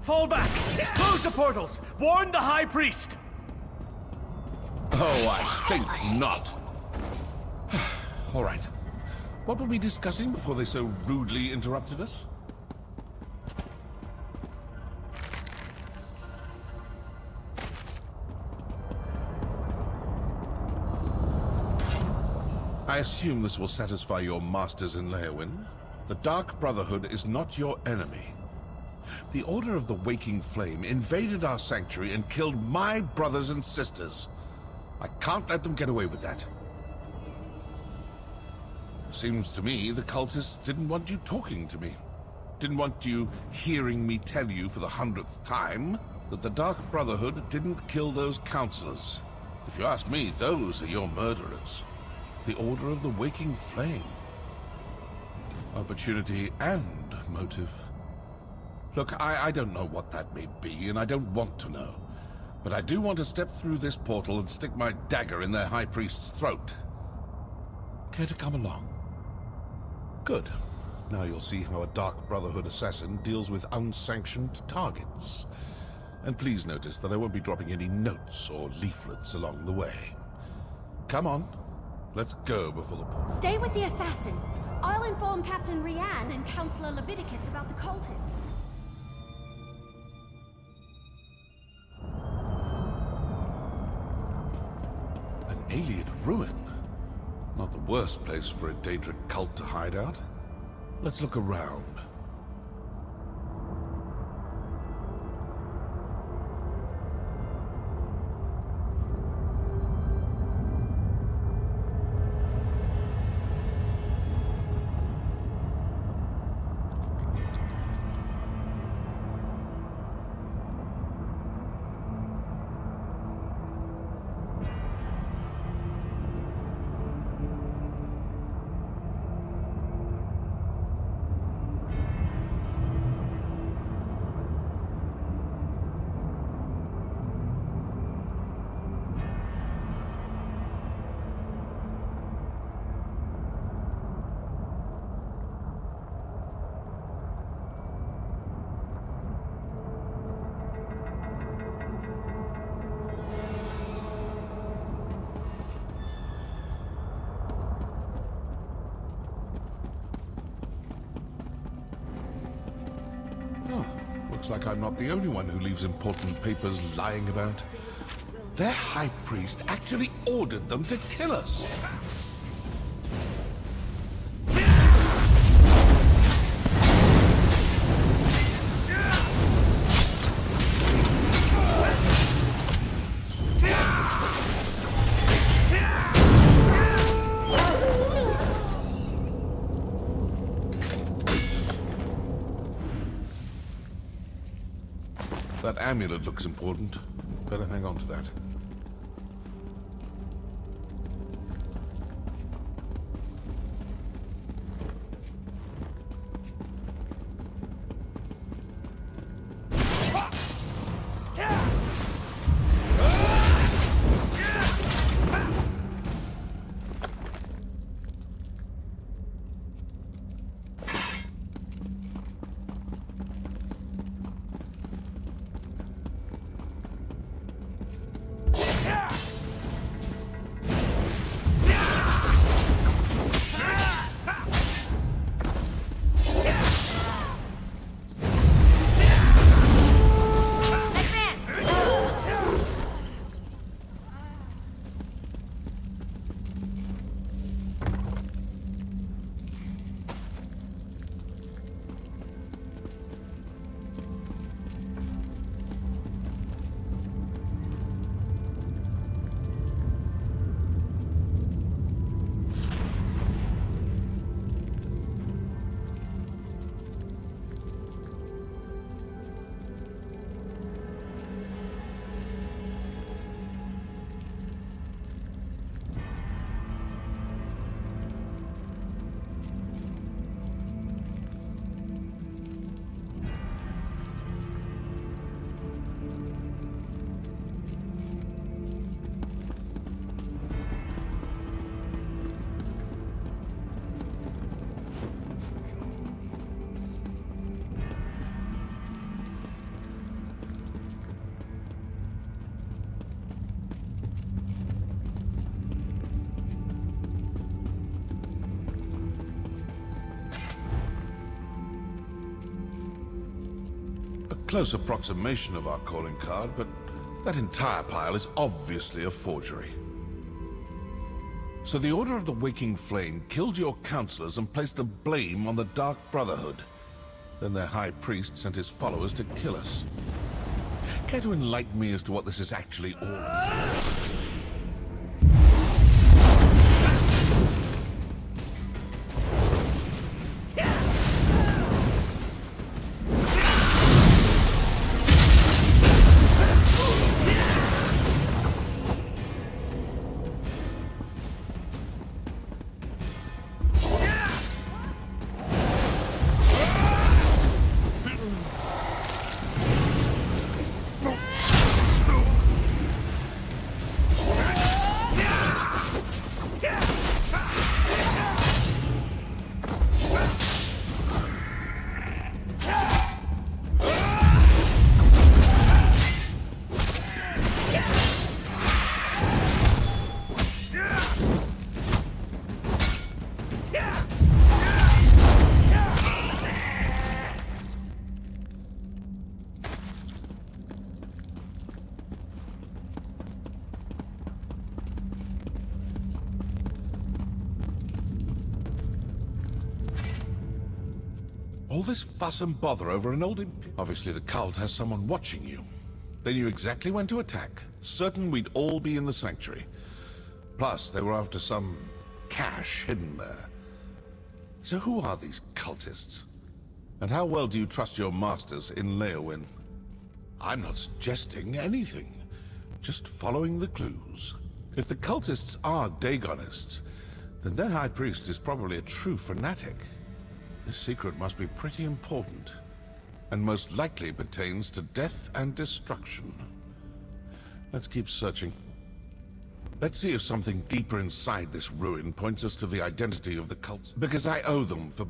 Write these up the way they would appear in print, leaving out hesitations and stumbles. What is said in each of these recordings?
Fall back! Close the portals! Warn the High Priest! Oh, I think not. All right. What were we discussing before they so rudely interrupted us? I assume this will satisfy your masters in Leowyn. The Dark Brotherhood is not your enemy. The Order of the Waking Flame invaded our sanctuary and killed my brothers and sisters. I can't let them get away with that. Seems to me the cultists didn't want you talking to me. Didn't want you hearing me tell you for the 100th time that the Dark Brotherhood didn't kill those counselors. If you ask me, those are your murderers. The Order of the Waking Flame. Opportunity and motive. Look, I don't know what that may be, and I don't want to know. But I do want to step through this portal and stick my dagger in their High Priest's throat. Care to come along? Good. Now you'll see how a Dark Brotherhood assassin deals with unsanctioned targets. And please notice that I won't be dropping any notes or leaflets along the way. Come on. Let's go before the portal. Stay with the assassin. I'll inform Captain Rianne and Councillor Leviticus about the cultists. An Ayleid ruin. Not the worst place for a Daedric cult to hide out. Let's look around. Looks like I'm not the only one who leaves important papers lying about. Their High Priest actually ordered them to kill us. That amulet looks important. Better hang on to that. close approximation of our calling card, but that entire pile is obviously a forgery. So the Order of the Waking Flame killed your counselors and placed the blame on the Dark Brotherhood. Then their High Priest sent his followers to kill us. Care to enlighten me as to what this is actually all about? All this fuss and bother over an old... Obviously the cult has someone watching you. They knew exactly when to attack, certain we'd all be in the sanctuary. Plus, they were after some cache hidden there. So who are these cultists? And how well do you trust your masters in Leowyn? I'm not suggesting anything, just following the clues. If the cultists are Dagonists, then their high priest is probably a true fanatic. This secret must be pretty important, and most likely pertains to death and destruction. Let's keep searching. Let's see if something deeper inside this ruin points us to the identity of the cults, because I owe them for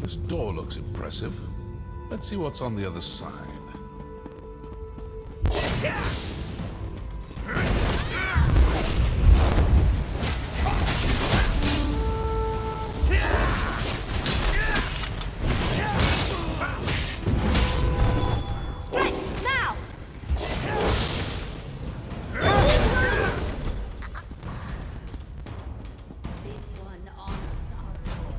This door looks impressive. Let's see what's on the other side. Strike, now! This one honors our lord.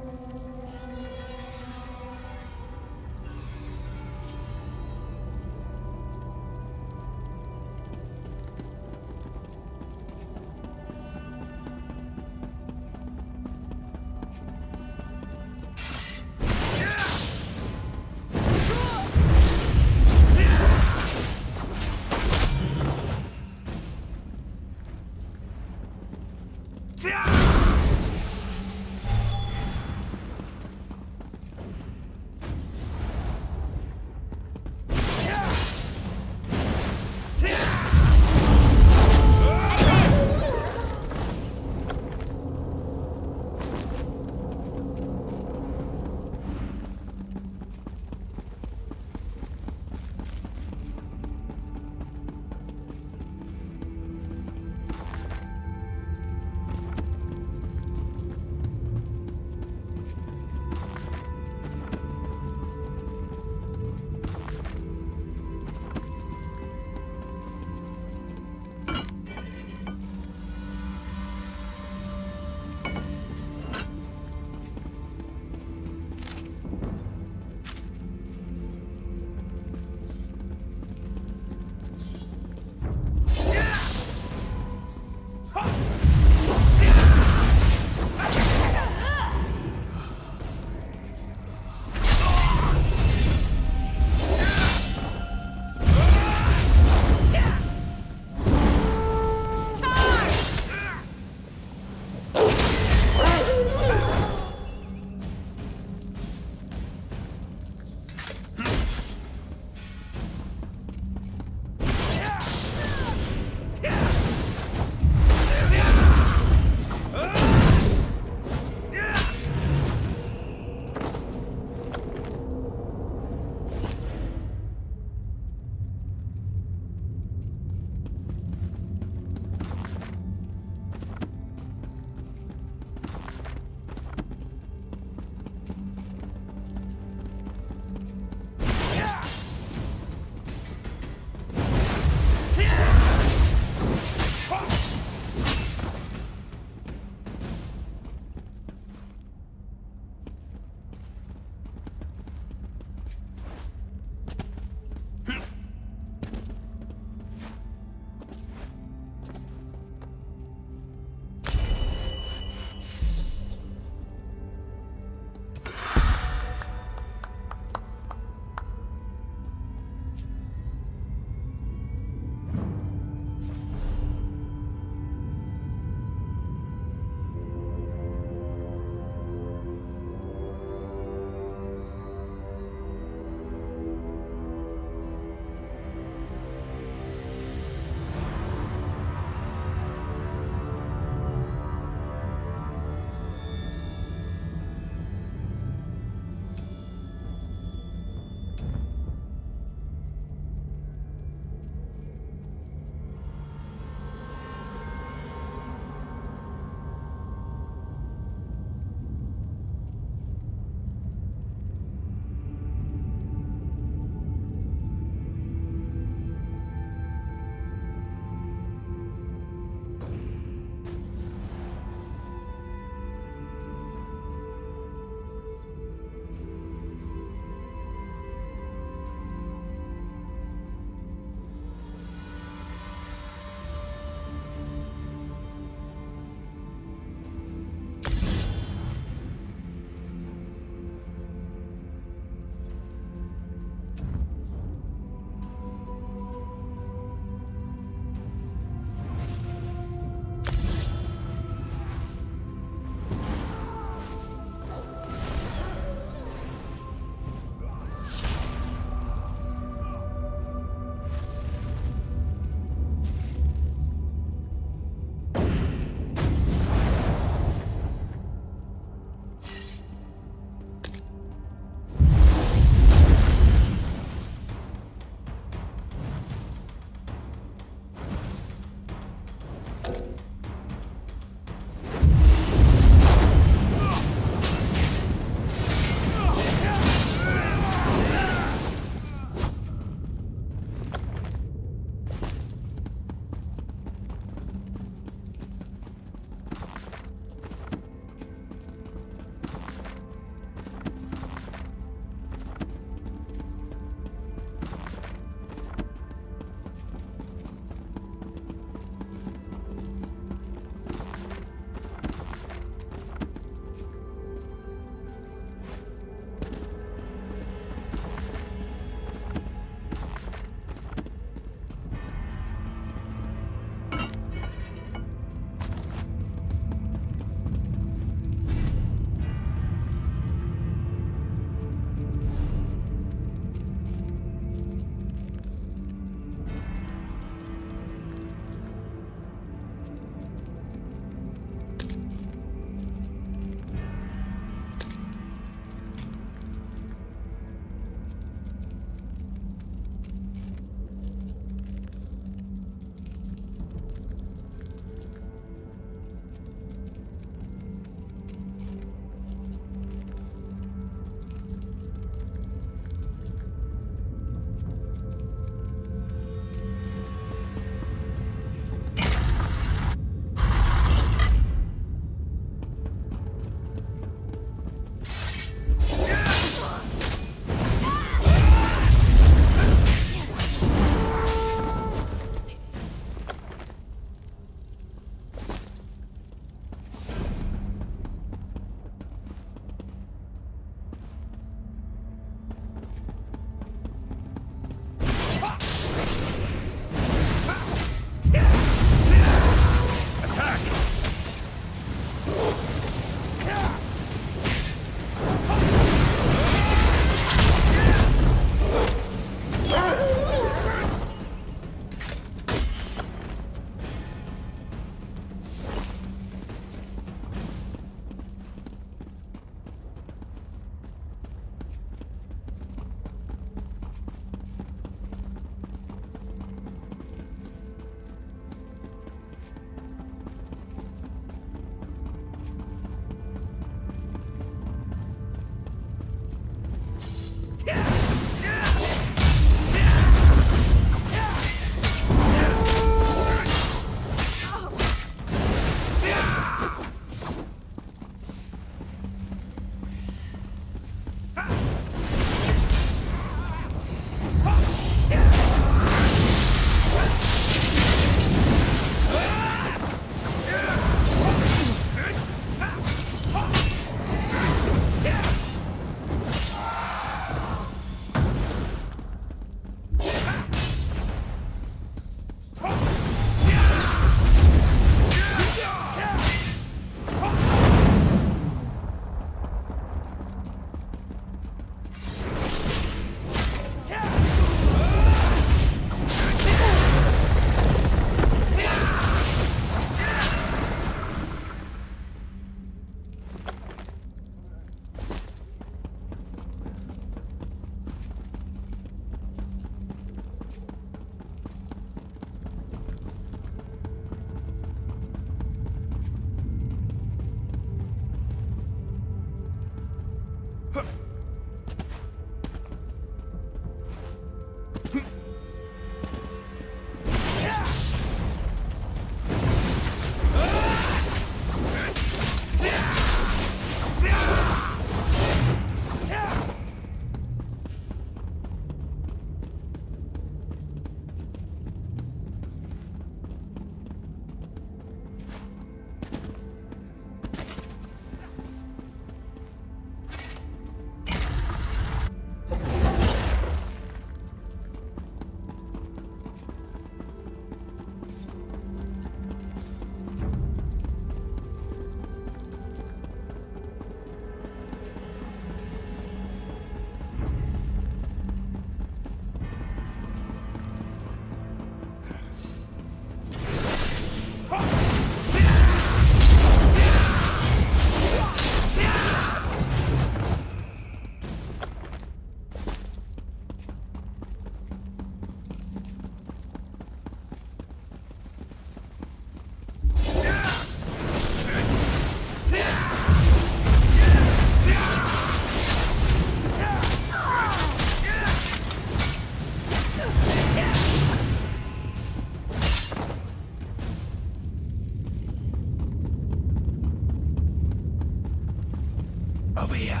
Over here.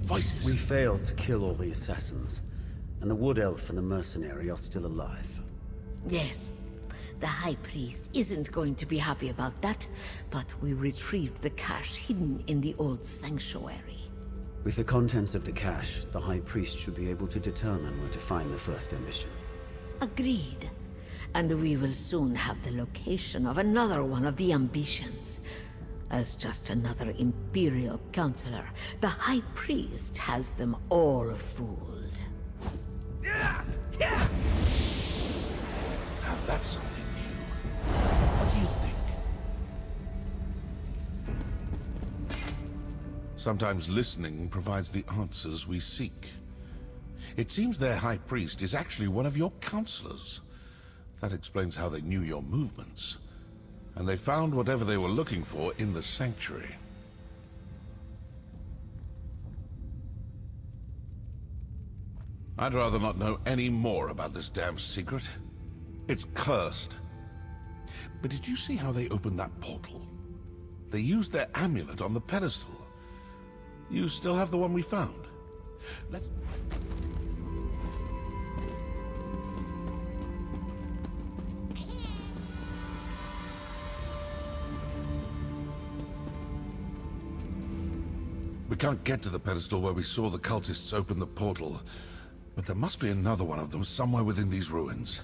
Voices. We failed to kill all the assassins, and the Wood Elf and the mercenary are still alive. Yes. The High Priest isn't going to be happy about that, but we retrieved the cache hidden in the old sanctuary. With the contents of the cache, the High Priest should be able to determine where to find the first ambition. Agreed. And we will soon have the location of another one of the ambitions. As just another Imperial Counselor, the High Priest has them all fooled. Now that's something new. What do you think? Sometimes listening provides the answers we seek. It seems their High Priest is actually one of your counselors. That explains how they knew your movements. And they found whatever they were looking for in the sanctuary. I'd rather not know any more about this damn secret. It's cursed. But did you see how they opened that portal? They used their amulet on the pedestal. You still have the one we found. Let's... We can't get to the pedestal where we saw the cultists open the portal, but there must be another one of them somewhere within these ruins.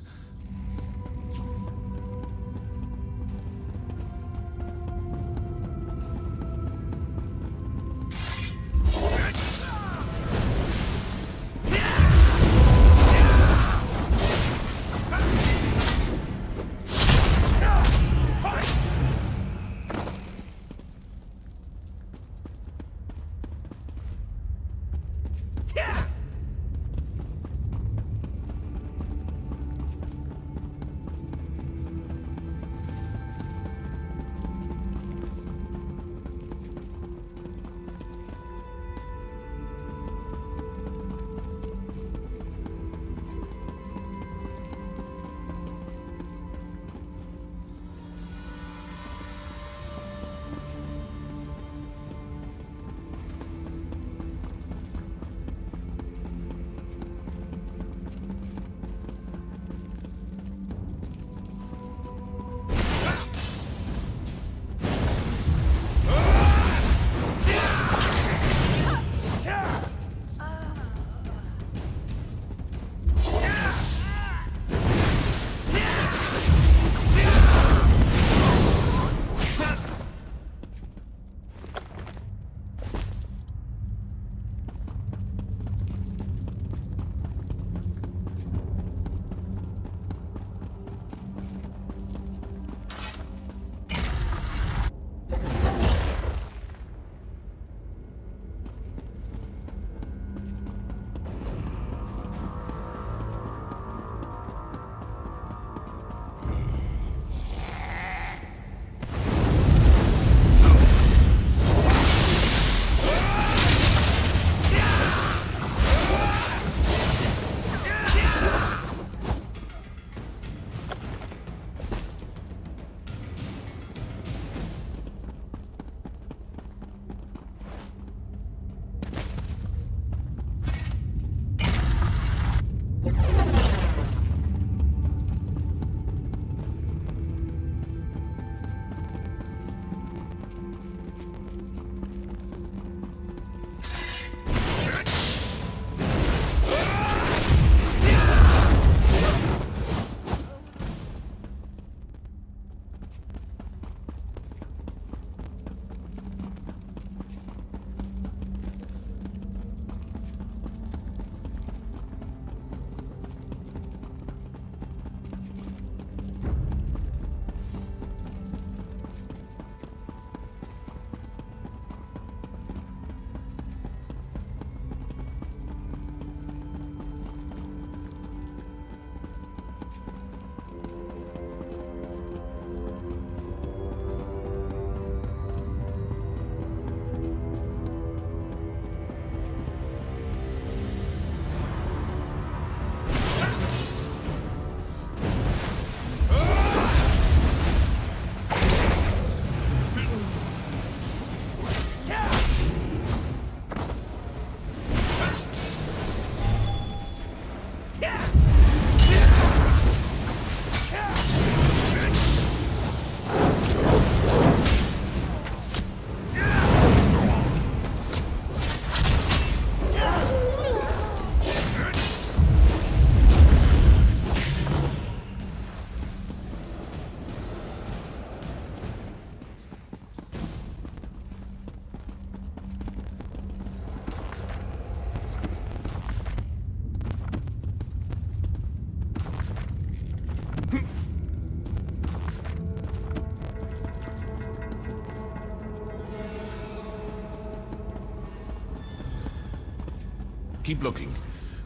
Keep looking.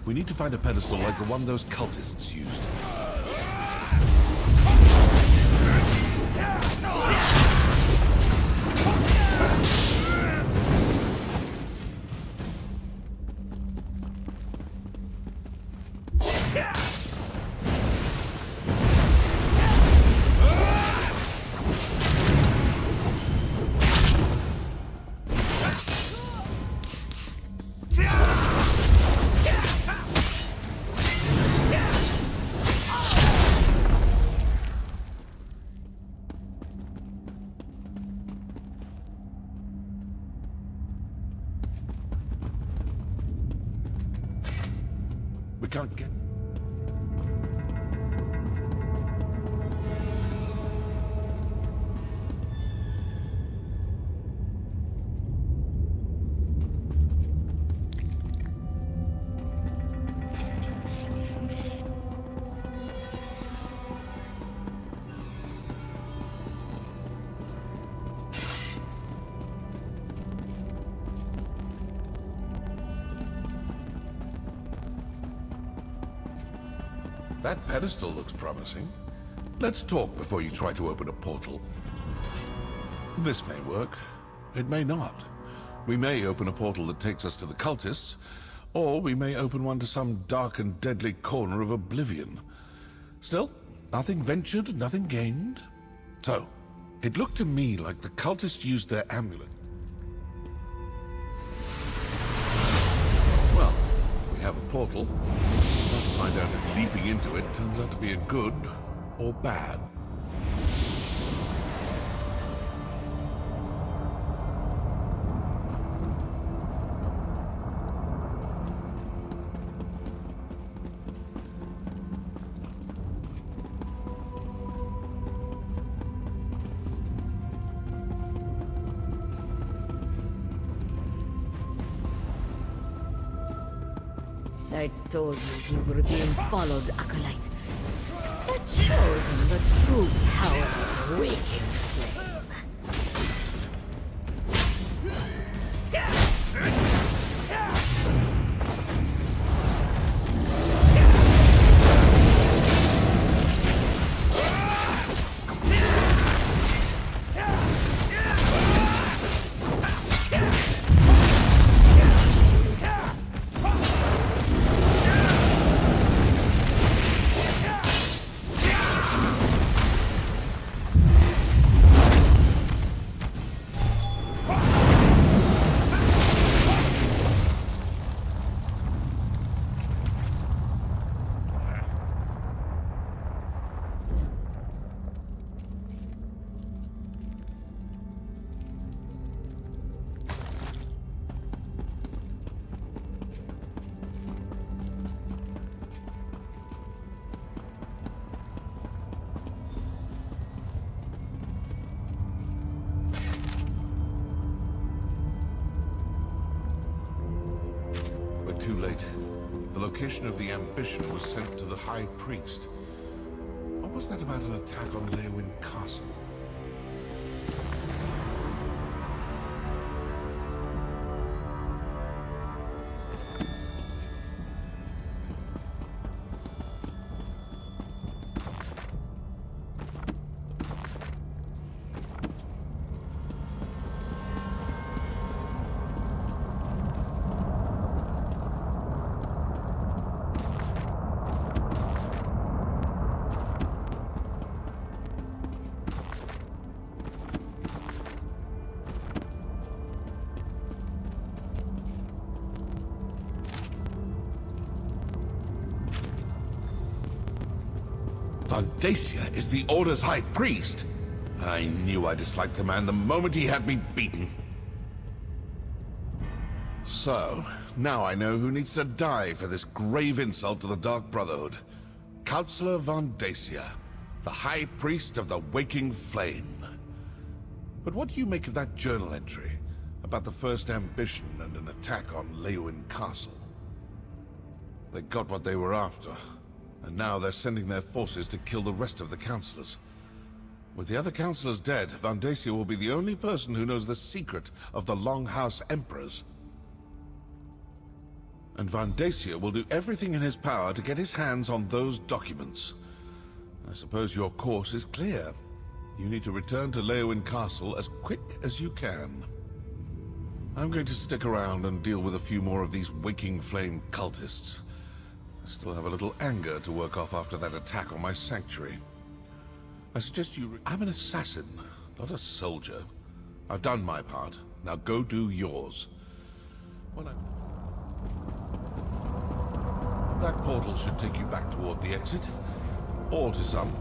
We need to find a pedestal like the one those cultists used. We can't get... That pedestal looks promising. Let's talk before you try to open a portal. This may work. It may not. We may open a portal that takes us to the cultists, or we may open one to some dark and deadly corner of oblivion. Still, nothing ventured, nothing gained. So, it looked to me like the cultists used their amulet. Well, we have a portal. Let's find out if leaping into it turns out to be a good or bad. I told you we were being followed, Acolyte. That shows him the true power of waking flame. Too late. The location of the ambition was sent to the High Priest. What was that about an attack on Leywin Castle? Vandacia is the Order's High Priest. I knew I disliked the man the moment he had me beaten. So, now I know who needs to die for this grave insult to the Dark Brotherhood. Counselor Vandacia, the High Priest of the Waking Flame. But what do you make of that journal entry about the first ambition and an attack on Leywin Castle? They got what they were after. And now they're sending their forces to kill the rest of the councillors. With the other councillors dead, Vandacia will be the only person who knows the secret of the Longhouse Emperors. And Van Dacia will do everything in his power to get his hands on those documents. I suppose your course is clear. You need to return to Leowyn Castle as quick as you can. I'm going to stick around and deal with a few more of these waking flame cultists. I still have a little anger to work off after that attack on my sanctuary. I suggest I'm an assassin, not a soldier. I've done my part. Now go do yours. That portal should take you back toward the exit. Or to some.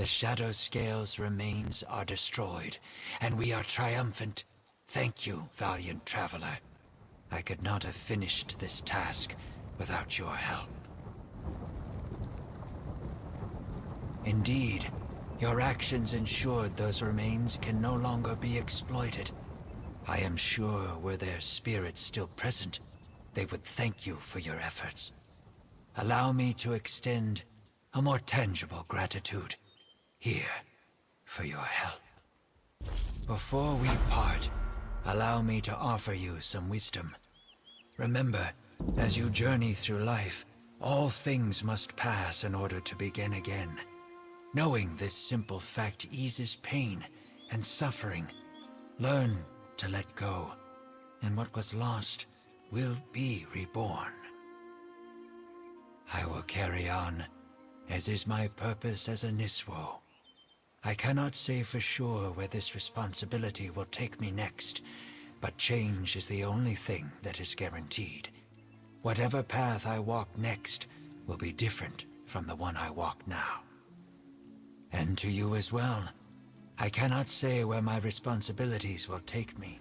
The Shadow Scale's remains are destroyed, and we are triumphant. Thank you, valiant traveler. I could not have finished this task without your help. Indeed, your actions ensured those remains can no longer be exploited. I am sure were their spirits still present, they would thank you for your efforts. Allow me to extend a more tangible gratitude. Here, for your help. Before we part, allow me to offer you some wisdom. Remember, as you journey through life, all things must pass in order to begin again. Knowing this simple fact eases pain and suffering. Learn to let go, and what was lost will be reborn. I will carry on, as is my purpose as a Niswo. I cannot say for sure where this responsibility will take me next, but change is the only thing that is guaranteed. Whatever path I walk next will be different from the one I walk now. And to you as well. I cannot say where my responsibilities will take me.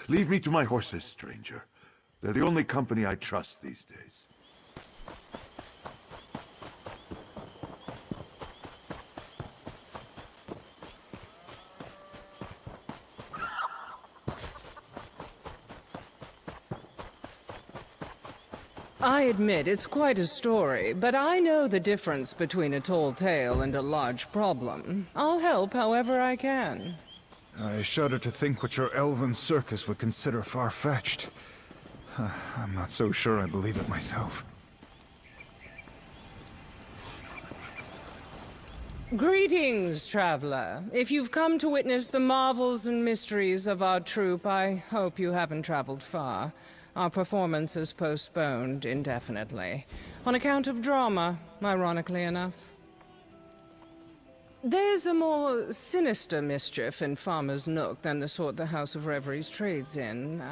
Leave me to my horses, stranger. They're the only company I trust these days. I admit it's quite a story, but I know the difference between a tall tale and a large problem. I'll help however I can. I shudder to think what your elven circus would consider far-fetched. I'm not so sure I believe it myself. Greetings, traveler. If you've come to witness the marvels and mysteries of our troupe, I hope you haven't traveled far. Our performance is postponed indefinitely, on account of drama, ironically enough. There's a more sinister mischief in Farmer's Nook than the sort the House of Reveries trades in.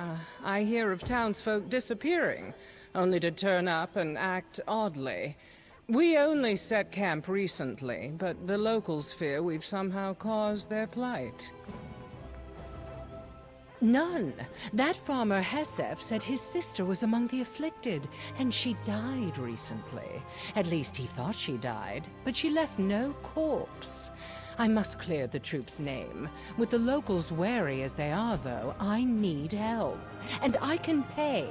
I hear of townsfolk disappearing, only to turn up and act oddly. We only set camp recently, but the locals fear we've somehow caused their plight. None. That farmer Hesef said his sister was among the afflicted, and she died recently. At least he thought she died, but she left no corpse. I must clear the troop's name. With the locals wary as they are, though, I need help, and I can pay.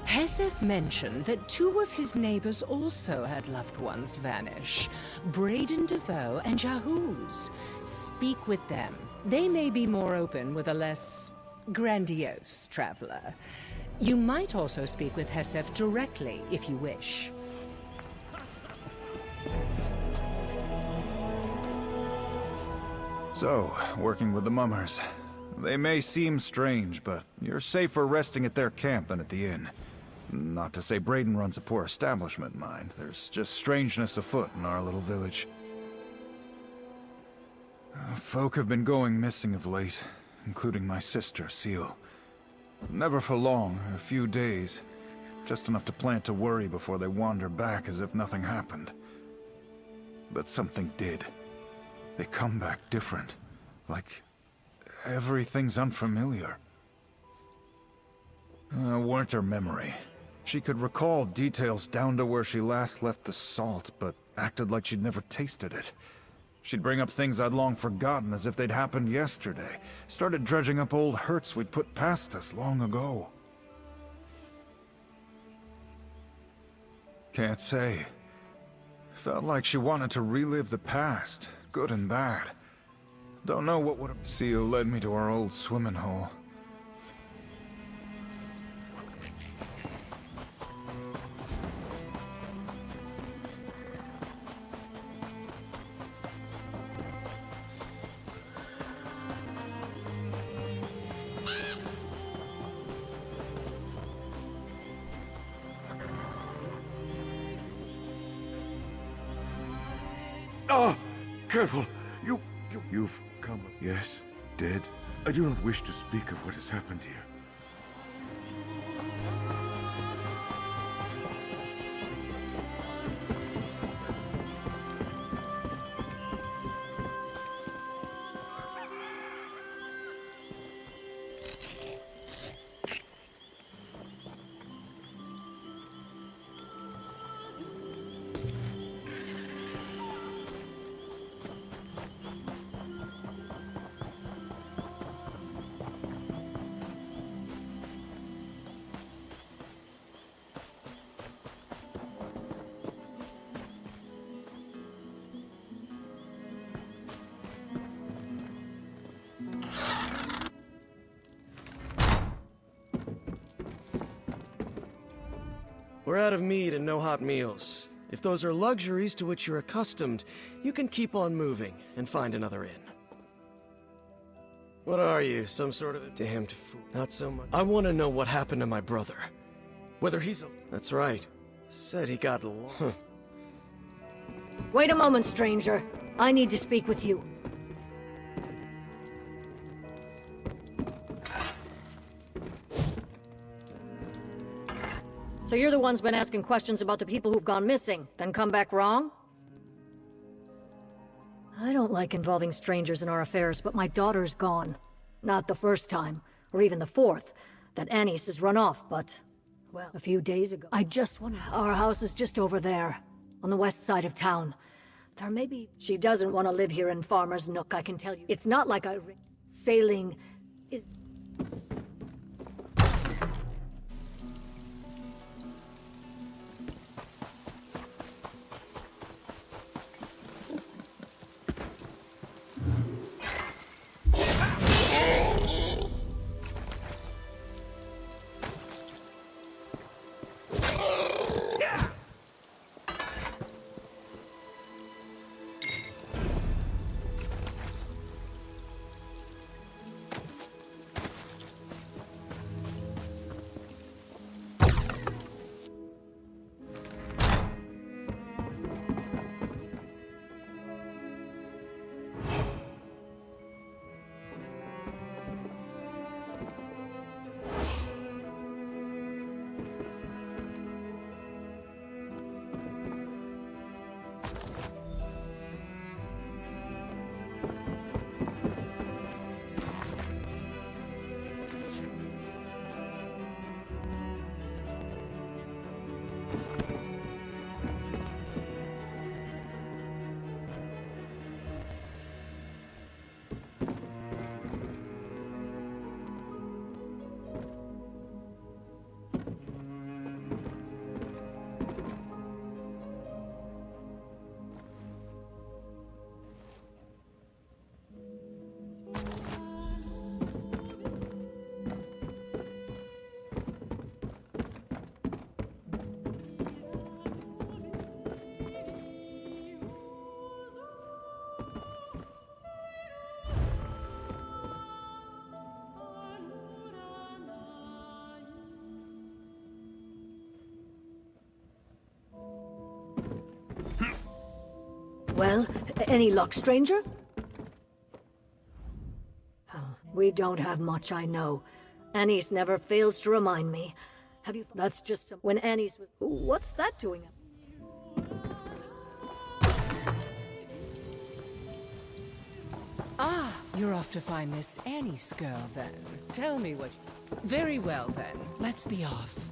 Hesef mentioned that 2 of his neighbors also had loved ones vanish, Braden DeVoe and Jahooz. Speak with them. They may be more open with a less grandiose traveler. You might also speak with Hesef directly if you wish. So, working with the mummers. They may seem strange, but you're safer resting at their camp than at the inn. Not to say Braden runs a poor establishment, mind. There's just strangeness afoot in our little village. Folk have been going missing of late, including my sister, Seal. Never for long, a few days. Just enough to plant a worry before they wander back as if nothing happened. But something did. They come back different. Like everything's unfamiliar. Weren't her memory. She could recall details down to where she last left the salt, but acted like she'd never tasted it. She'd bring up things I'd long forgotten as if they'd happened yesterday. Started dredging up old hurts we'd put past us long ago. Can't say. Felt like she wanted to relive the past, good and bad. Don't know what would have... Seal led me to our old swimming hole. Ah! Careful! You've come... Yes, dead. I do not wish to speak of what has happened here. We're out of meat and no hot meals. If those are luxuries to which you're accustomed, you can keep on moving and find another inn. What are you, some sort of a damned fool? Not so much. I want to know what happened to my brother. Whether he's a... That's right. Said he got along. Wait a moment, stranger. I need to speak with you. So you're the one's been asking questions about the people who've gone missing, then come back wrong? I don't like involving strangers in our affairs, but my daughter's gone. Not the first time, or even the fourth, that Anise has run off, but... well, a few days ago. I just want... Our house is just over there, on the west side of town. There may be... She doesn't want to live here in Farmer's Nook, I can tell you. It's not like I... Sailing is... Well, any luck, stranger? We don't have much, I know. Annie's never fails to remind me. Have you... That's just some... When Annie's was... What's that doing? Ah, you're off to find this Annie's girl, then. Tell me what... Very well, then. Let's be off.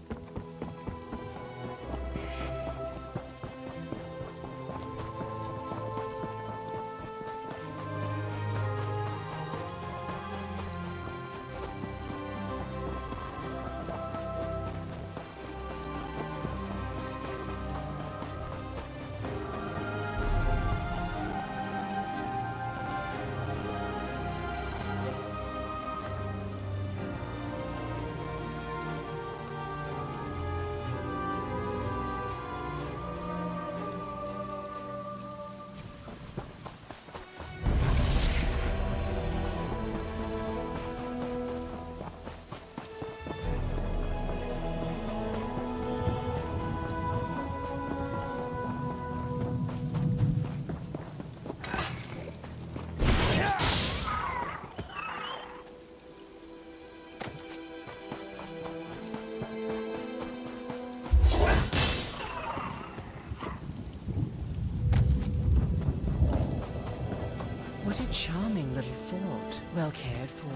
What a charming little fort. Well cared for,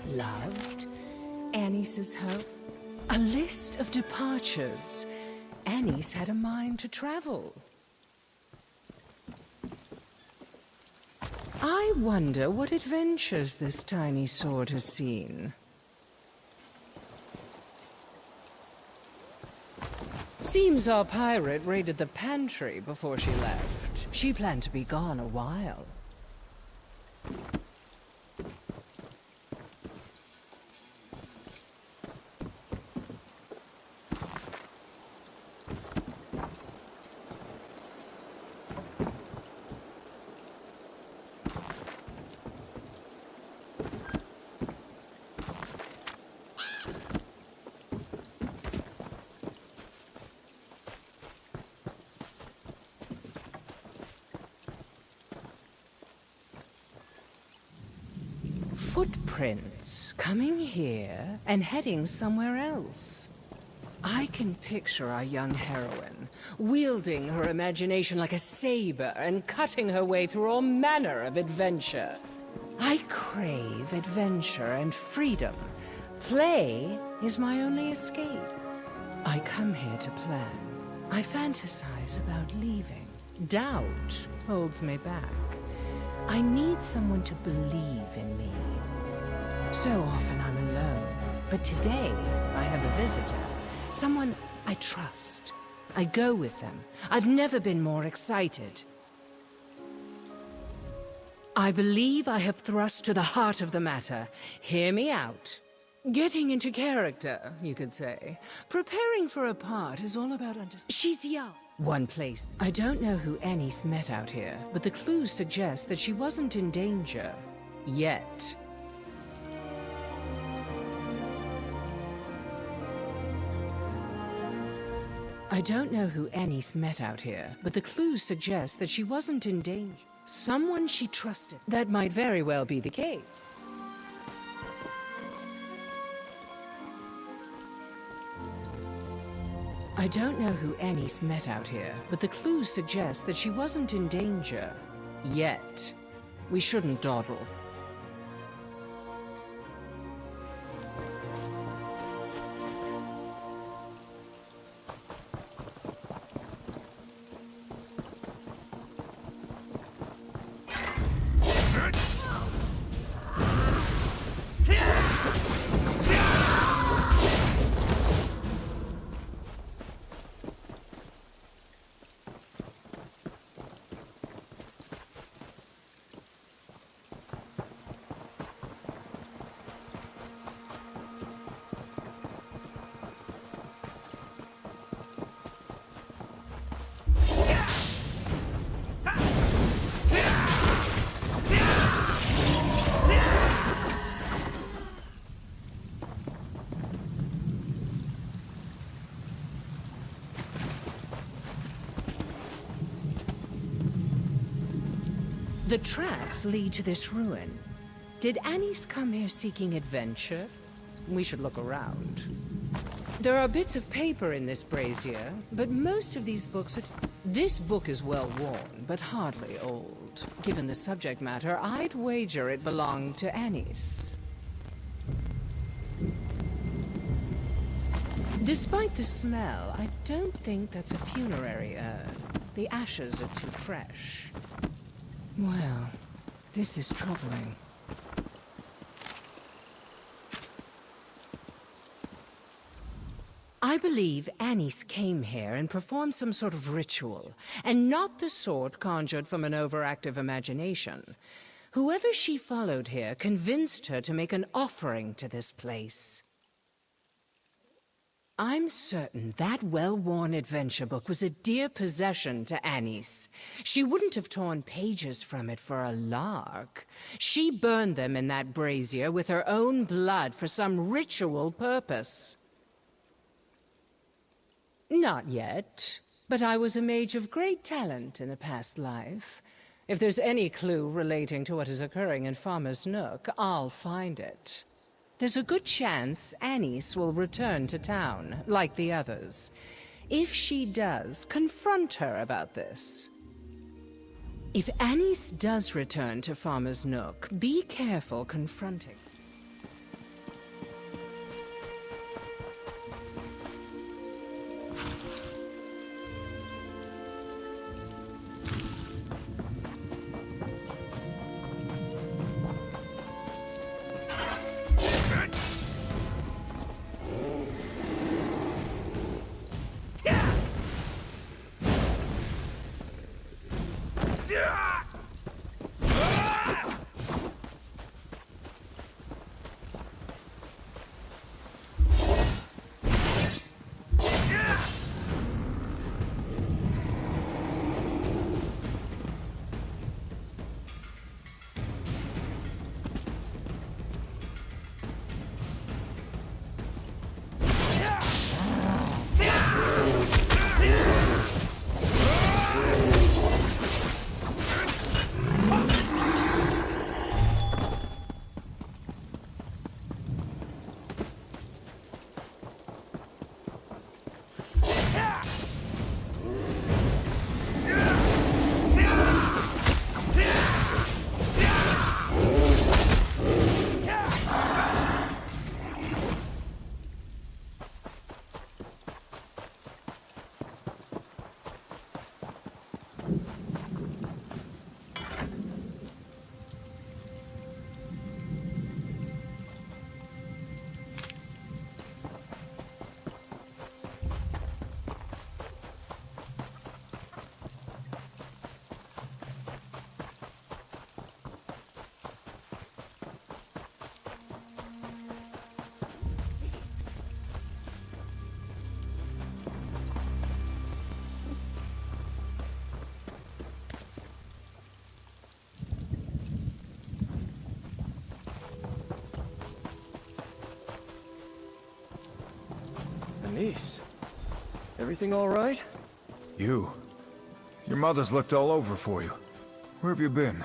loved. Annie's home. A list of departures. Annie's had a mind to travel. I wonder what adventures this tiny sword has seen. Seems our pirate raided the pantry before she left. She planned to be gone a while. Footprints coming here and heading somewhere else. I can picture our young heroine wielding her imagination like a saber and cutting her way through all manner of adventure. I crave adventure and freedom. Play is my only escape. I come here to plan. I fantasize about leaving. Doubt holds me back. I need someone to believe in me. So often I'm alone, but today I have a visitor. Someone I trust. I go with them. I've never been more excited. I believe I have thrust to the heart of the matter. Hear me out. Getting into character, you could say. Preparing for a part is all about understanding. She's young. One place. I don't know who Annie's met out here, but the clues suggest that she wasn't in danger. Yet. I don't know who Annie's met out here, but the clues suggest that she wasn't in danger. Someone she trusted. That might very well be the case. I don't know who Annie's met out here, but the clues suggest that she wasn't in danger. Yet. We shouldn't dawdle. The tracks lead to this ruin. Did Annie's come here seeking adventure? We should look around. There are bits of paper in this brazier, but most of these books are... This book is well worn, but hardly old. Given the subject matter, I'd wager it belonged to Annie's. Despite the smell, I don't think that's a funerary urn. The ashes are too fresh. Well, this is troubling. I believe Annis came here and performed some sort of ritual, and not the sort conjured from an overactive imagination. Whoever she followed here convinced her to make an offering to this place. I'm certain that well-worn adventure book was a dear possession to Annis. She wouldn't have torn pages from it for a lark. She burned them in that brazier with her own blood for some ritual purpose. Not yet, but I was a mage of great talent in a past life. If there's any clue relating to what is occurring in Farmer's Nook, I'll find it. There's a good chance Annis will return to town, like the others. If she does, confront her about this. If Annis does return to Farmer's Nook, be careful confronting. Anise, everything all right? You? Your mother's looked all over for you. Where have you been?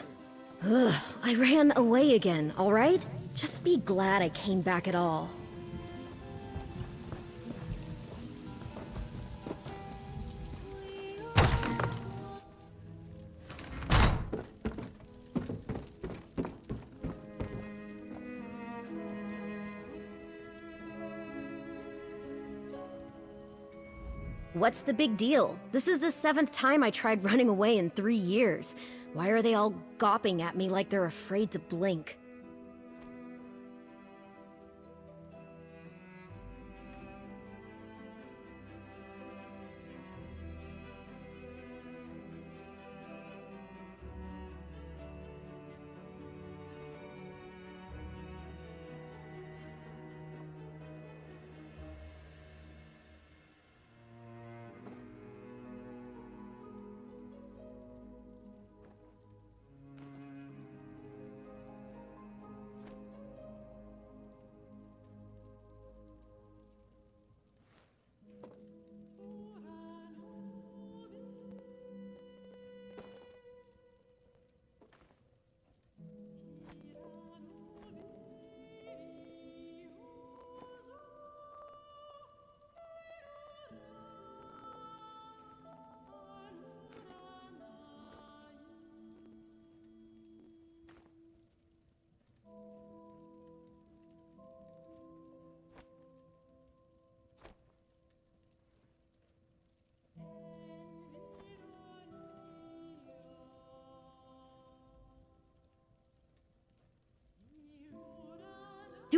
Ugh, I ran away again, all right? Just be glad I came back at all. What's the big deal? This is the 7th time I tried running away in 3 years. Why are they all gawping at me like they're afraid to blink?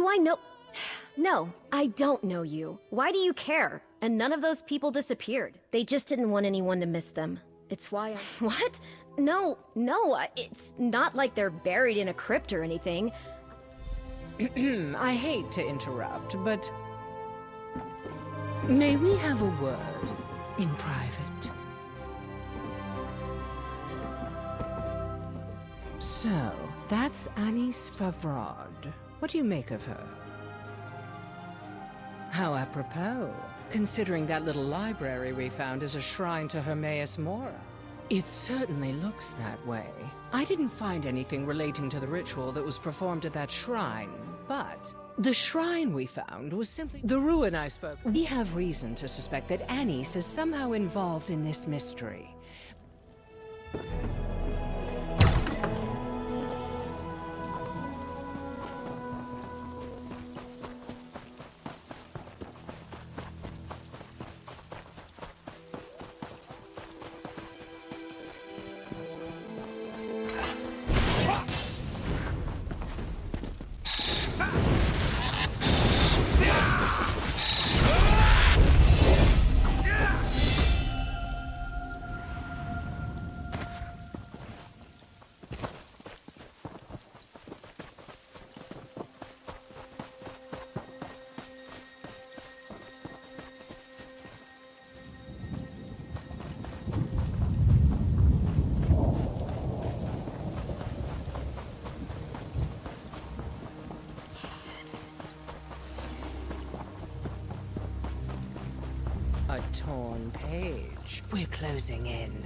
Do I know? No, I don't know you. Why do you care? And none of those people disappeared. They just didn't want anyone to miss them. It's why I... What? No, it's not like they're buried in a crypt or anything. I hate to interrupt, but... May we have a word in private? So, that's Anis Favrod. What do you make of her? How apropos, considering that little library we found is a shrine to Hermaeus Mora. It certainly looks that way. I didn't find anything relating to the ritual that was performed at that shrine, but the shrine we found was simply the ruin I spoke. We have reason to suspect that Anis is somehow involved in this mystery. A torn page. We're closing in.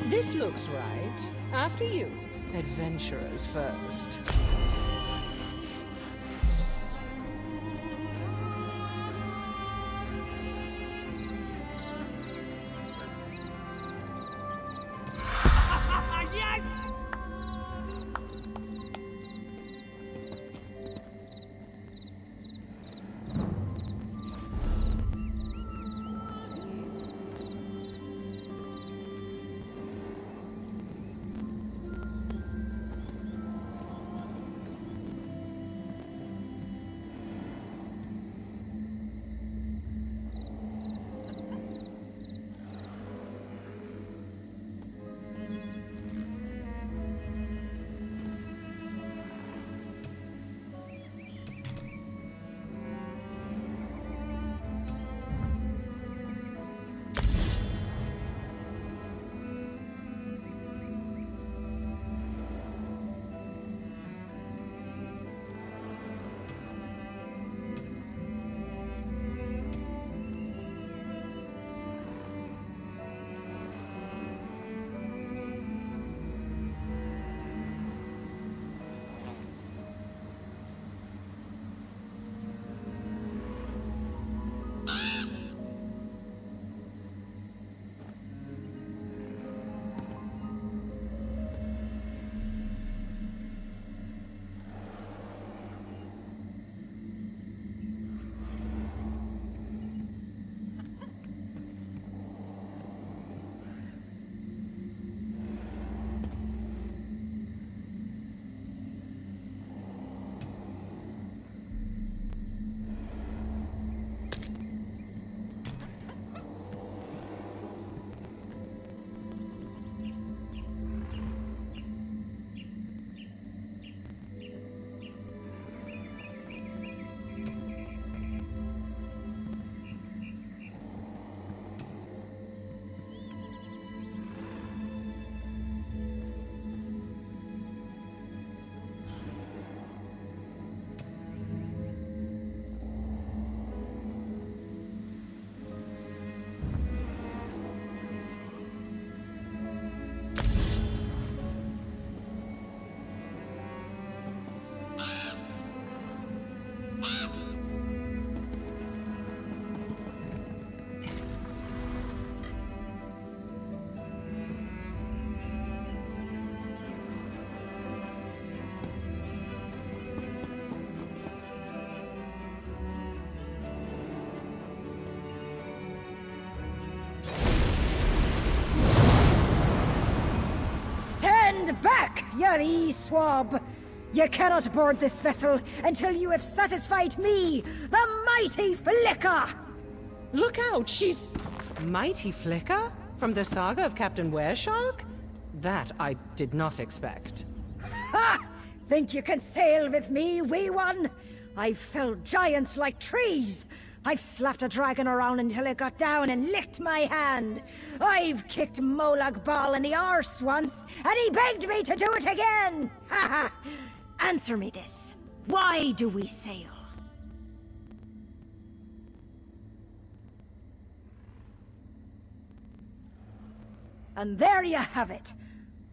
This looks right. After you. Adventurers first. you e-swab! You cannot board this vessel until you have satisfied me, the mighty Flicker! Look out, she's... Mighty Flicker? From the saga of Captain Wereshark? That I did not expect. Ha! Think you can sail with me, wee one? I've felled giants like trees! I've slapped a dragon around until it got down and licked my hand! I've kicked Molag Bal in the arse once, and he begged me to do it again! Ha ha! Answer me this. Why do we sail? And there you have it.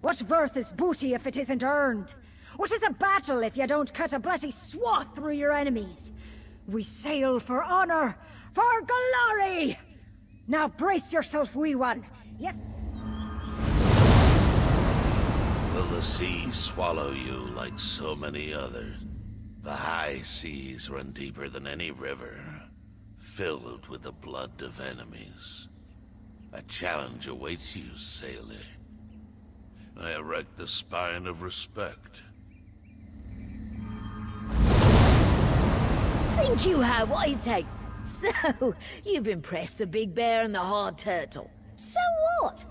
What worth is booty if it isn't earned? What is a battle if you don't cut a bloody swath through your enemies? We sail for honor, for glory! Now brace yourself, wee one. Will the sea swallow you like so many others? The high seas run deeper than any river, filled with the blood of enemies. A challenge awaits you, sailor. I erect the spine of respect. Think you have what it takes. So, you've impressed the big bear and the hard turtle. So what?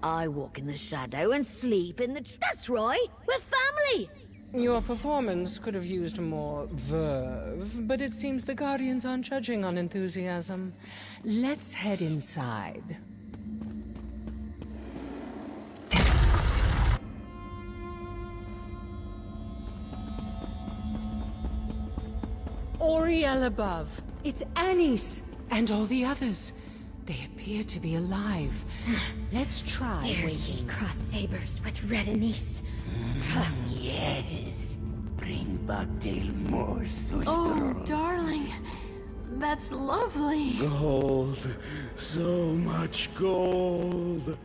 I walk in the shadow and sleep in the... That's right, we're family! Your performance could have used more verve, but it seems the Guardians aren't judging on enthusiasm. Let's head inside. Oriel above. It's Anis and all the others. They appear to be alive. Let's try Dare ye waking. cross sabers with Red Anise? Yes. Bring back Dale more Oh, darling. That's lovely. Gold. So much gold.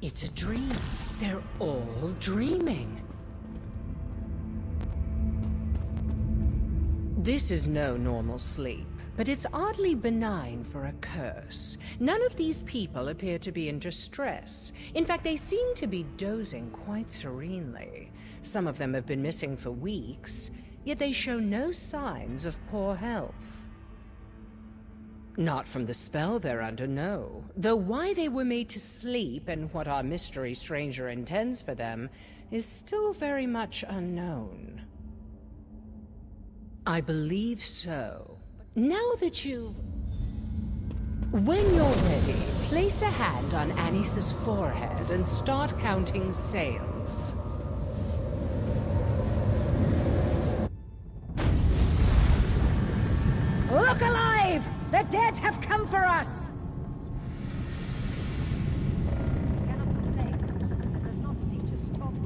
It's a dream. They're all dreaming. This is no normal sleep, but it's oddly benign for a curse. None of these people appear to be in distress. In fact, they seem to be dozing quite serenely. Some of them have been missing for weeks, yet they show no signs of poor health. Not from the spell they're under, no. Though why they were made to sleep and what our mystery stranger intends for them is still very much unknown. I believe so. Now that you've... When you're ready, place a hand on Anis's forehead and start counting sails. Look alive! The dead have come for us! Cannot complain. Does not seem to stop me.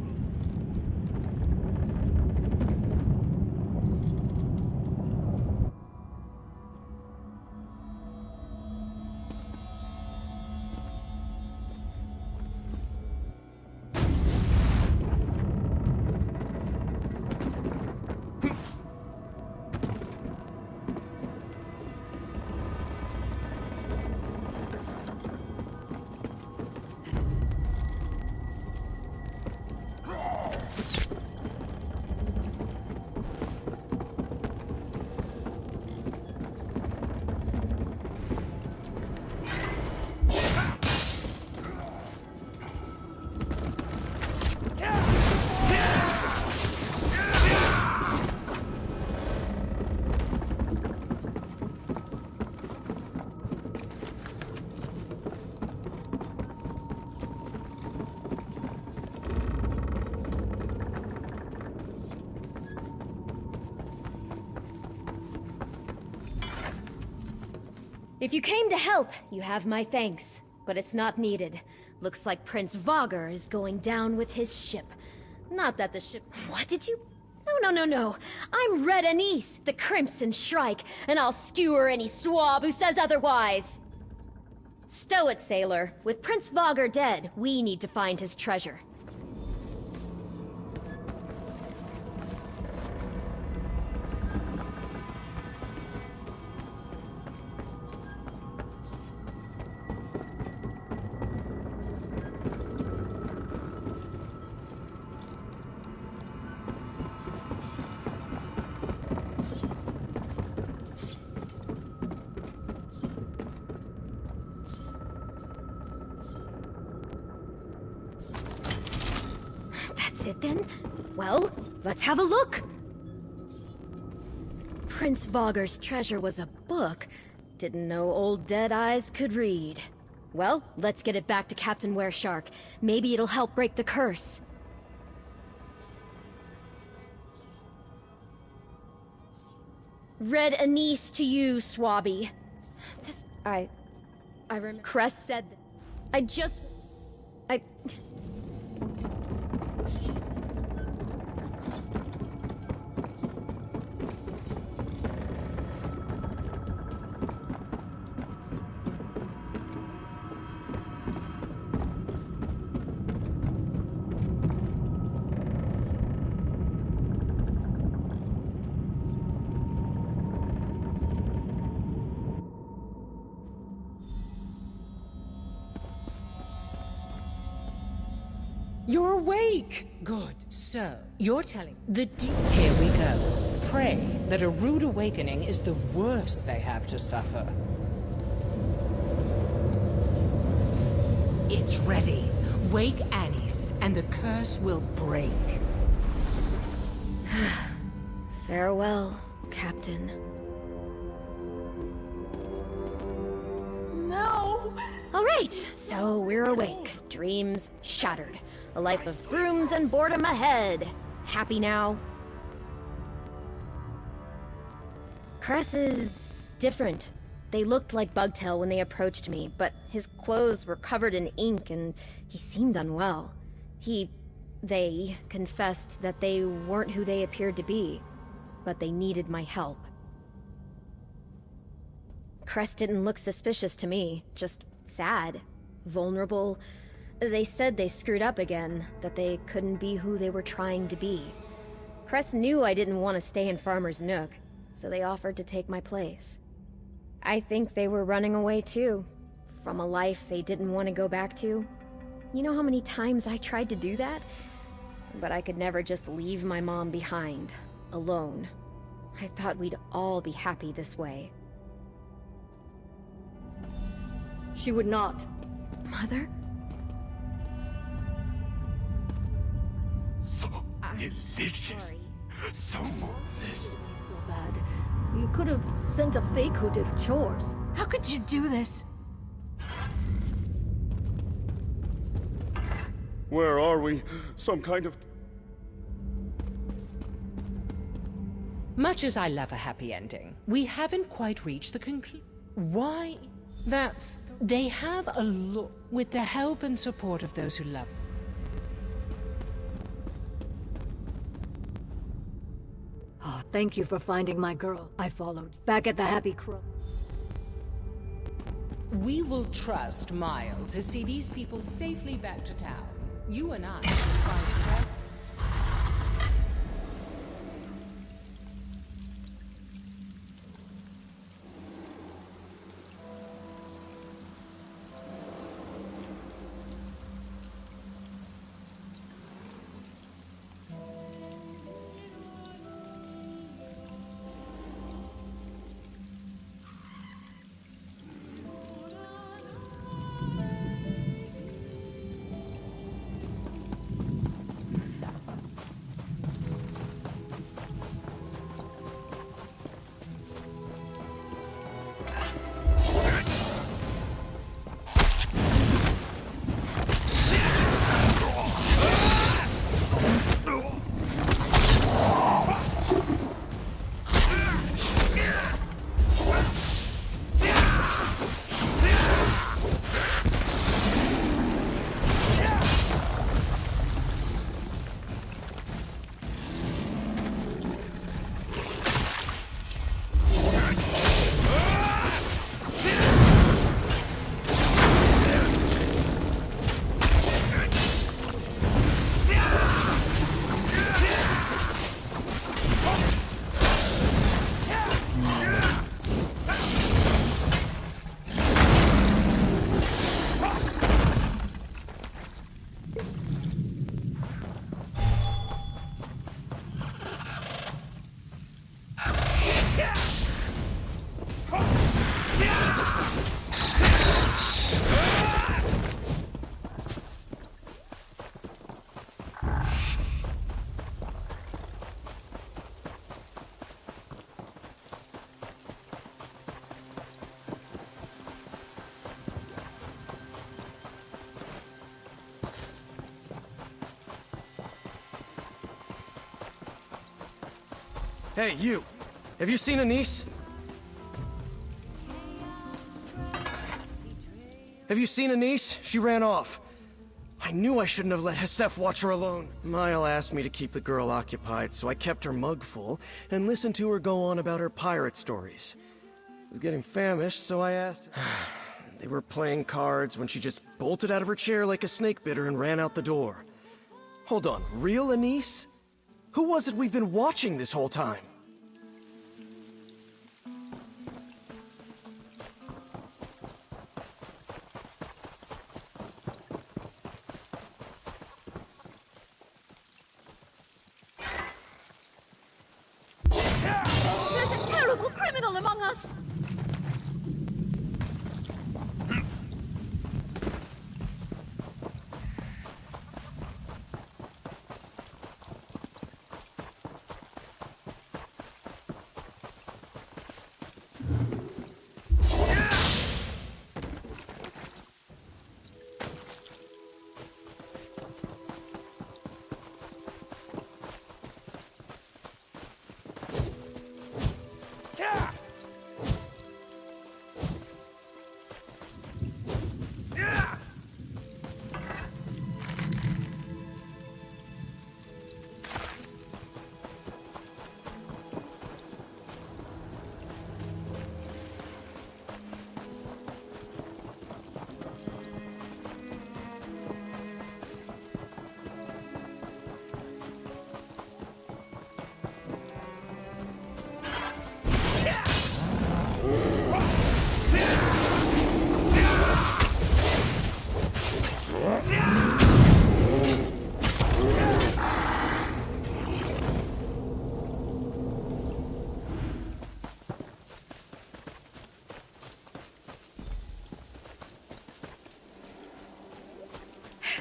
If you came to help, you have my thanks. But it's not needed. Looks like Prince Vogger is going down with his ship. Not that the ship... What did you... No. I'm Red Anise, the Crimson Shrike, and I'll skewer any swab who says otherwise. Stow it, sailor. With Prince Vogger dead, we need to find his treasure. it then? Well, let's have a look! Prince Vogger's treasure was a book. Didn't know old Dead Eyes could read. Well, let's get it back to Captain Wereshark. Maybe it'll help break the curse. Red anise to you, Swabby. I remember Crest said that. You're awake! Good. So, you're telling Here we go. Pray that a rude awakening is the worst they have to suffer. It's ready. Wake Anise, and the curse will break. Farewell, Captain. No! Alright, so we're awake. Dreams shattered. A life of brooms and boredom ahead. Happy now? Cress is different. They looked like Bugtail when they approached me, but his clothes were covered in ink and he seemed unwell. They confessed that they weren't who they appeared to be, but they needed my help. Cress didn't look suspicious to me, just sad, vulnerable. They said they screwed up again, that they couldn't be who they were trying to be. Cress knew I didn't want to stay in Farmer's Nook, so they offered to take my place. I think they were running away too, from a life they didn't want to go back to. You know how many times I tried to do that? But I could never just leave my mom behind, alone. I thought we'd all be happy this way. She would not. Mother? Delicious. Some more this. So bad. You could have sent a fake who did chores. How could you do this? Where are we? Some kind of... Much as I love a happy ending, we haven't quite reached the conclusion. Why? They have a look with the help and support of those who love them. Oh, thank you for finding my girl. I followed. Back at the Happy Crow. We will trust Mile to see these people safely back to town. You and I should find Fred. Hey, you! Have you seen Anise? Have you seen Anise? She ran off. I knew I shouldn't have let Hesef watch her alone. Mile asked me to keep the girl occupied, so I kept her mug full and listened to her go on about her pirate stories. I was getting famished, so I asked. They were playing cards when she just bolted out of her chair like a snake bit her and ran out the door. Hold on, real Anise? Who was it we've been watching this whole time? There's a terrible criminal among us!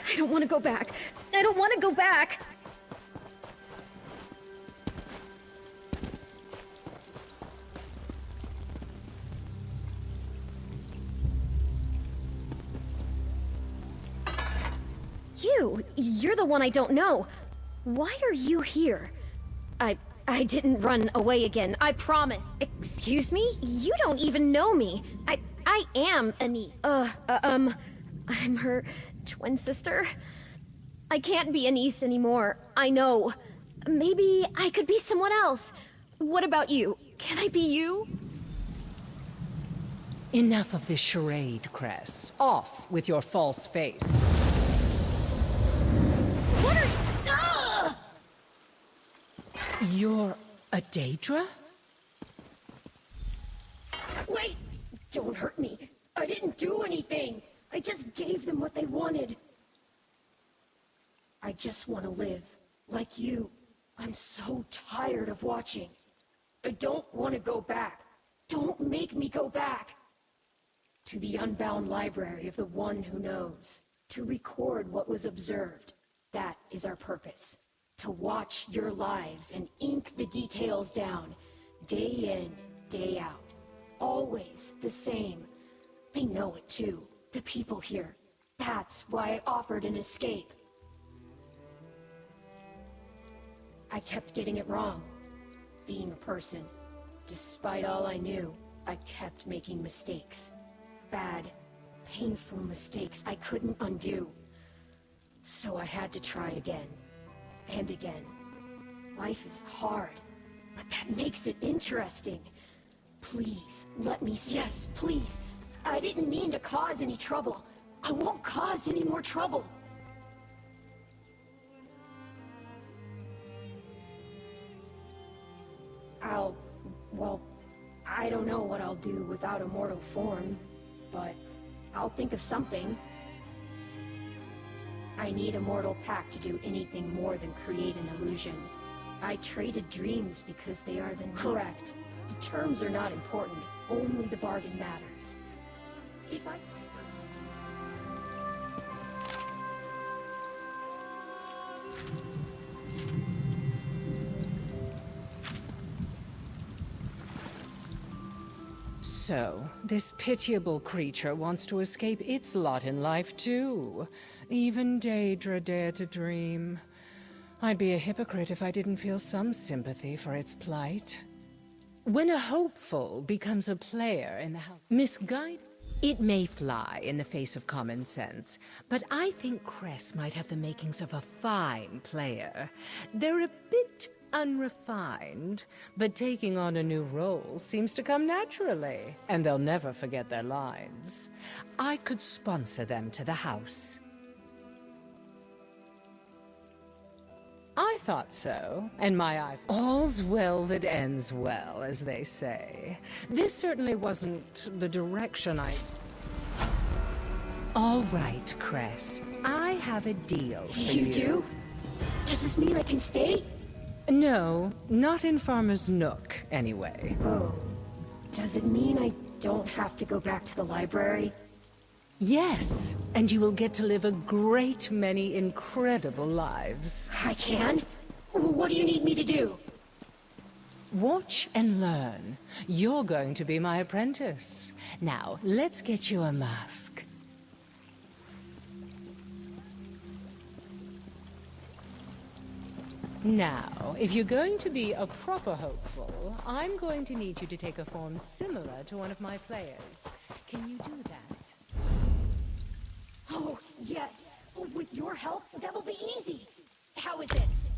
I don't want to go back. I don't want to go back! You're the one I don't know. Why are you here? I didn't run away again, I promise. Excuse me? You don't even know me. I am Anise. I'm her twin sister. I can't be Anise anymore, I know. Maybe I could be someone else. What about you? Can I be you? Enough of this charade, Cress. Off with your false face. What are... Ugh! You're a Daedra? Wait! Don't hurt me. I didn't do anything. I just gave them what they wanted. I just want to live, like you. I'm so tired of watching. I don't want to go back. Don't make me go back. To the unbound library of the one who knows. To record what was observed. That is our purpose. To watch your lives and ink the details down. Day in, day out. Always the same. They know it too. The people here. That's why I offered an escape. I kept getting it wrong. Being a person. Despite all I knew, I kept making mistakes. Bad, painful mistakes I couldn't undo. So I had to try again. And again. Life is hard, but that makes it interesting. Please, let me see. Yes, please. I didn't mean to cause any trouble. I won't cause any more trouble. Well, I don't know what I'll do without a mortal form, but I'll think of something. I need a mortal pack to do anything more than create an illusion. I traded dreams because they are the need. Correct. The terms are not important, only the bargain matters. If I... So, this pitiable creature wants to escape its lot in life, too. Even Daedra dare to dream. I'd be a hypocrite if I didn't feel some sympathy for its plight. When a hopeful becomes a player in the house, misguided, it may fly in the face of common sense, but I think Cress might have the makings of a fine player. They're a bit unrefined, but taking on a new role seems to come naturally, and they'll never forget their lines. I could sponsor them to the house. I thought so, and my eye... All's well that ends well, as they say. This certainly wasn't the direction I... All right, Cress. I have a deal for you. You do? Does this mean I can stay? No, not in Farmer's Nook, anyway. Oh. Does it mean I don't have to go back to the library? Yes, and you will get to live a great many incredible lives. I can? What do you need me to do? Watch and learn. You're going to be my apprentice. Now, let's get you a mask. Now, if you're going to be a proper hopeful, I'm going to need you to take a form similar to one of my players. Can you do that? Oh, yes. With your help, that will be easy. How is this?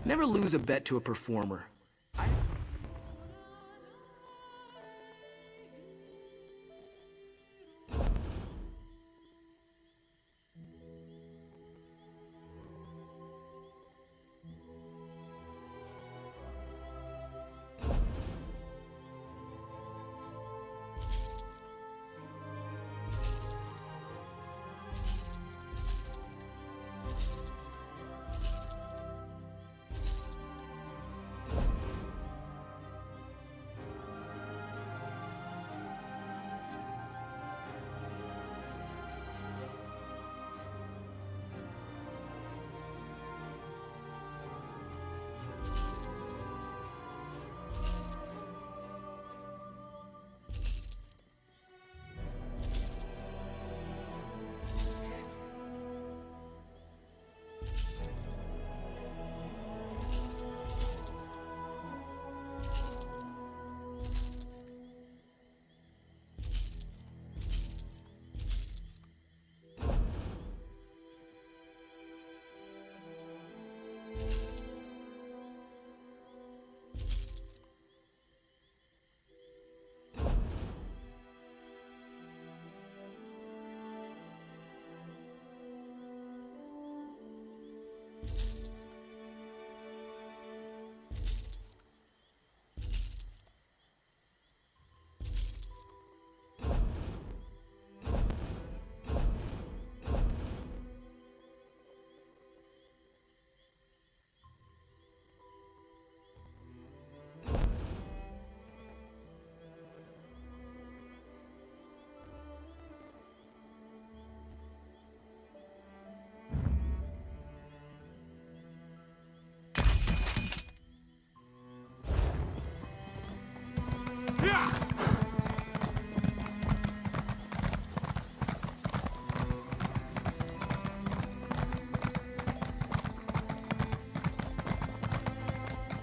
Never lose a bet to a performer.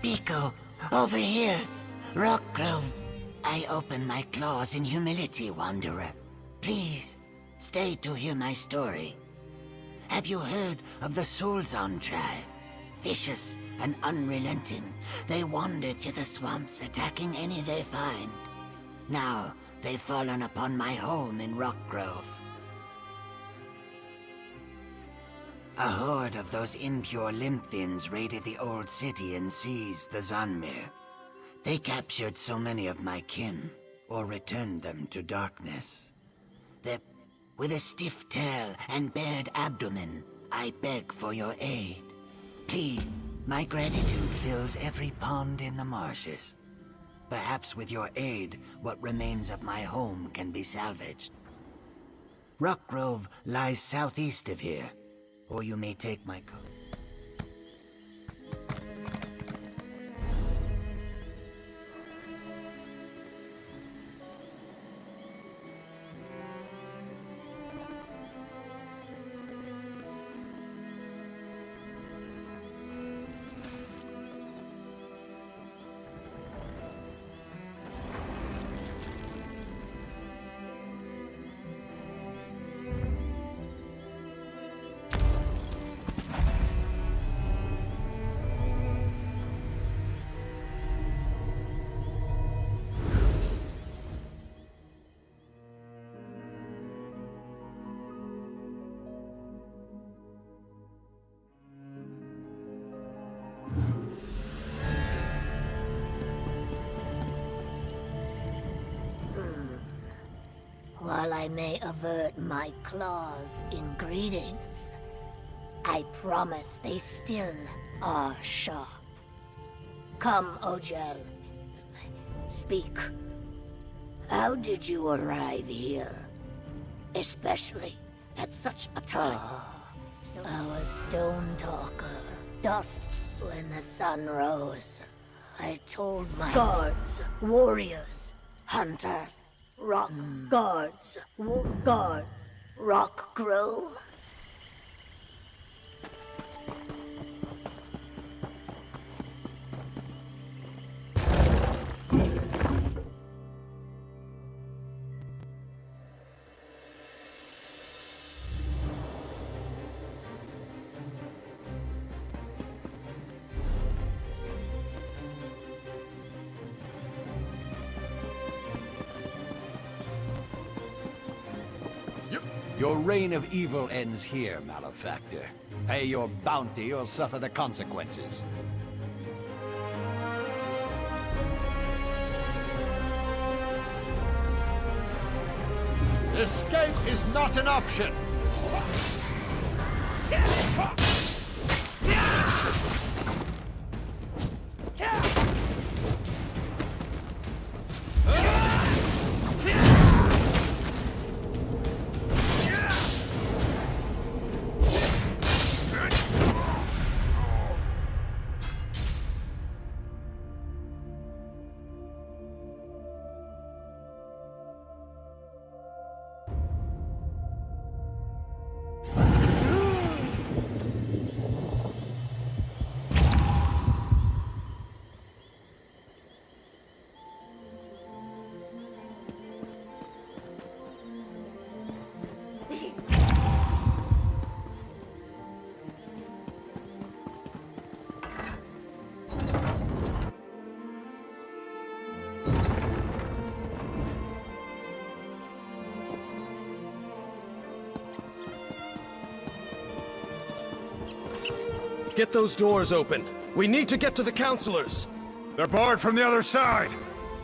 Pico, over here. Rock Grove. I open my claws in humility, Wanderer. Please, stay to hear my story. Have you heard of the Soulzon tribe? Vicious and unrelenting, they wander to the swamps, attacking any they find. Now, they've fallen upon my home in Rock Grove. A horde of those impure Lymphians raided the old city and seized the Zanmir. They captured so many of my kin, or returned them to darkness. With a stiff tail and bared abdomen, I beg for your aid. Please, my gratitude fills every pond in the marshes. Perhaps with your aid, what remains of my home can be salvaged. Rock Grove lies southeast of here. Or you may take my coat. While I may avert my claws in greetings, I promise they still are sharp. Come, Ojel. Speak. How did you arrive here? Especially at such a time. Our stone talker, dust when the sun rose. I told my Guards, warriors, hunters, rock guards, guards, rock grow. Your reign of evil ends here, malefactor. Pay your bounty or suffer the consequences. Escape is not an option! Get those doors open. We need to get to the counselors. They're barred from the other side.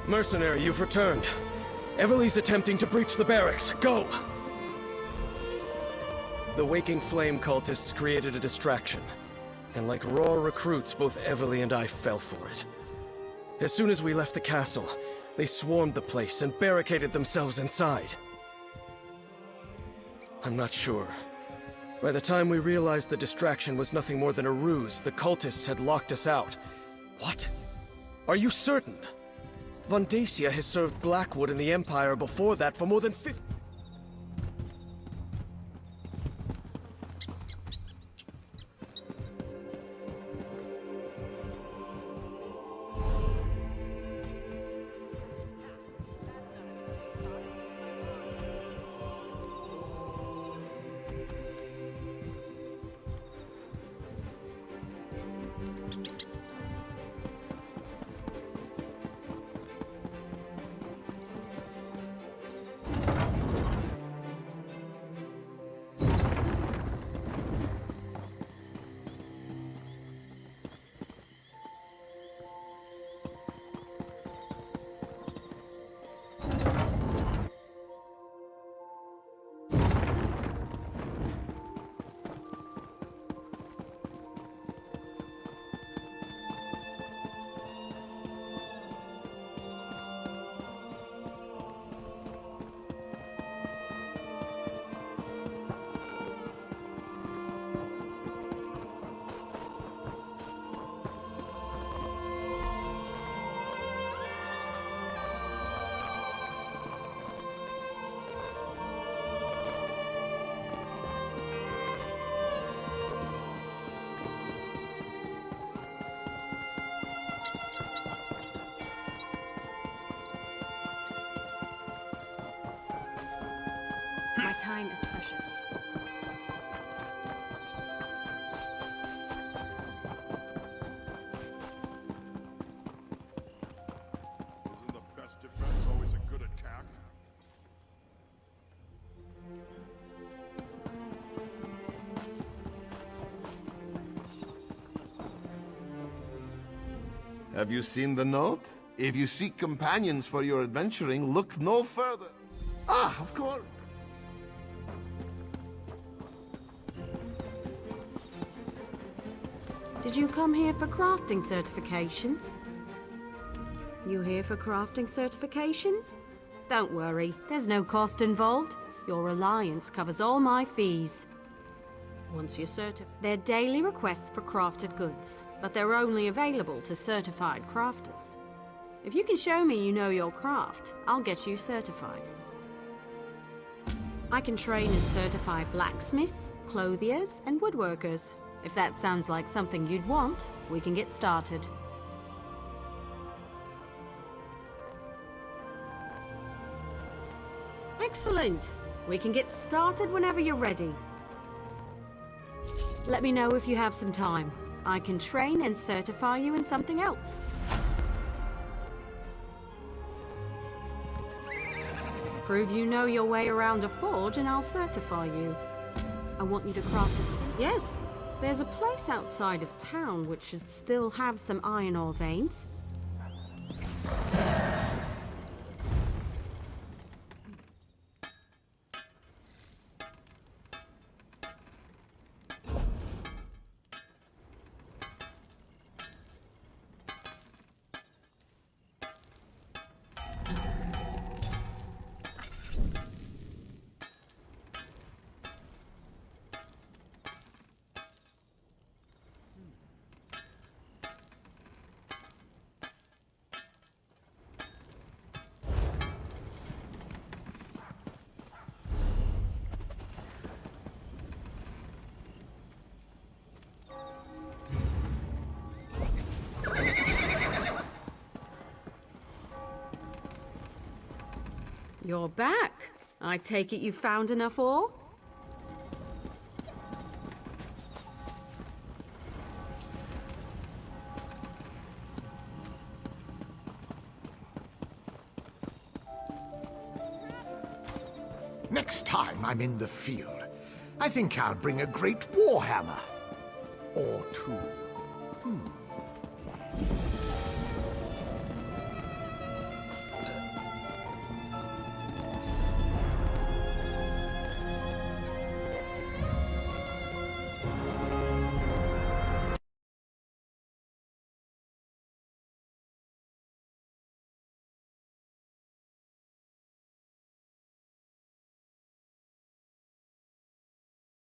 Mercenary, you've returned. Everly's attempting to breach the barracks. Go! The Waking Flame cultists created a distraction. And like raw recruits, both Everly and I fell for it. As soon as we left the castle, they swarmed the place and barricaded themselves inside. I'm not sure. By the time we realized the distraction was nothing more than a ruse, the cultists had locked us out. What? Are you certain? Vondacia has served Blackwood and the Empire before that for more than 50... My time is precious. Isn't the best defense always a good attack? Have you seen the note? If you seek companions for your adventuring, look no further. Ah, of course. Did you come here for crafting certification? You here for crafting certification? Don't worry, there's no cost involved. Your alliance covers all my fees. Once you're certified, they're daily requests for crafted goods, but they're only available to certified crafters. If you can show me you know your craft, I'll get you certified. I can train and certify blacksmiths, clothiers, and woodworkers. If that sounds like something you'd want, we can get started. Excellent! We can get started whenever you're ready. Let me know if you have some time. I can train and certify you in something else. Prove you know your way around a forge and I'll certify you. I want you to craft a... Yes, there's a place outside of town which should still have some iron ore veins. You're back. I take it you found enough ore? Next time I'm in the field, I think I'll bring a great warhammer. Or two.